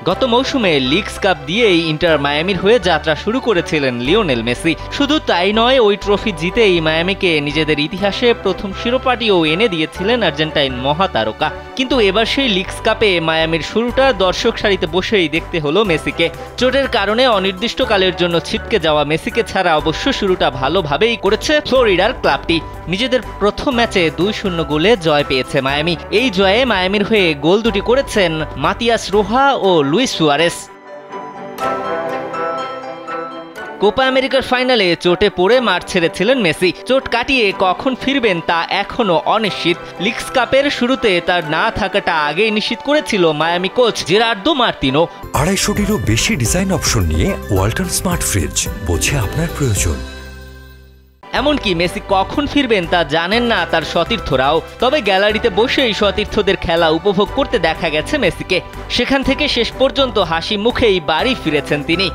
গত মৌসুমে leagues cup দিয়েই ইন্টার মায়ামির হয়ে যাত্রা শুরু করেছিলেন লিওনেল মেসি। শুধু তাই নয়, ওই ট্রফি জিতেই মায়ামিকে নিজেদের ইতিহাসে প্রথম শিরোপাটিও এনে দিয়েছিলেন আর্জেন্টাইন মহাতারকা। কিন্তু এবার সেই লিগস কাপে মায়ামির শুরুটা দর্শক সারিতে বসেই দেখতে হলো মেসিকে। চোটের কারণে অনির্দিষ্টকালের জন্য ছিটকে যাওয়া মেসিকে ছাড়া অবশ্য শুরুটা ভালোভাবেই করেছে ফ্লোরিডার ক্লাবটি। নিজেদের প্রথম ম্যাচে 2-0 গোলে জয় পেয়েছে মায়ামি। এই জয়ে মায়ামির হয়ে গোল দুটি করেছেন মাতিয়াস রোহা ও লুইস সুয়ারেস। কোপা আমেরিকার ফাইনালে চোটে পড়ে মাঠ ছেড়েছিলেন মেসি। চোট কাটিয়ে কখন ফিরবেন তা এখনো অনিশ্চিত। লিগস কাপের শুরুতে তার না থাকাটা আগেই নিশ্চিত করেছিল মায়ামি কোচ জেরার্দো মার্তিনো। 250-টিরও বেশি ডিজাইন অপশন নিয়ে ওয়ালটন স্মার্ট ফ্রিজ, বোঝে আপনার প্রয়োজন। এমনকি মেসি কখন ফিরবেন তা জানেন না তার সতীর্থরাও। তবে গ্যালারিতে বসেই সতীর্থদের খেলা উপভোগ করতে দেখা গেছে মেসিকে। সেখান থেকে শেষ পর্যন্ত হাসি মুখেই বাড়ি ফিরেছেন তিনি।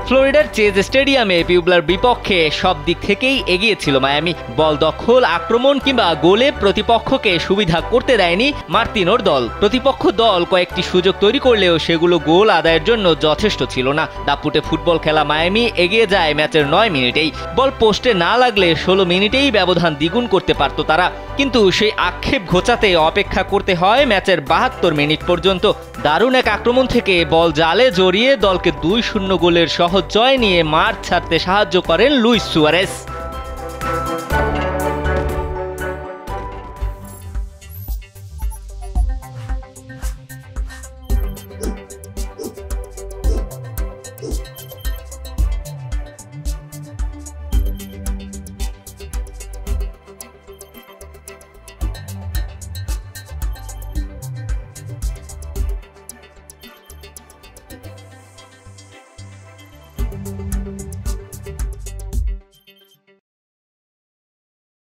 ফ্লোরিডার চেজ স্টেডিয়ামে পিউবলার বিপক্ষে সব দিক থেকেই এগিয়ে ছিল মায়ামি। বল দখল, আক্রমণ কিংবা গোলে প্রতিপক্ষকে সুবিধা করতে দেয়নি মার্তিনোর দল। প্রতিপক্ষ দল কয়েকটি সুযোগ তৈরি করলেও সেগুলো গোল আদায়ের জন্য যথেষ্ট ছিল না। দাপুটে ফুটবল খেলা মায়ামি এগিয়ে যায় ম্যাচের 9 মিনিটেই। বল পোস্টে না লাগলে 16 মিনিটেই ব্যবধান দ্বিগুণ করতে পারত তারা। কিন্তু সেই আক্ষেপ ঘোচাতে অপেক্ষা করতে হয় ম্যাচের 72 মিনিট পর্যন্ত। দারুণ এক আক্রমণ থেকে বল জালে জড়িয়ে দলকে 2-0 গোলের সহজ জয় নিয়ে মাঠ ছাড়তে সাহায্য করেন লুইস সুয়ারেস।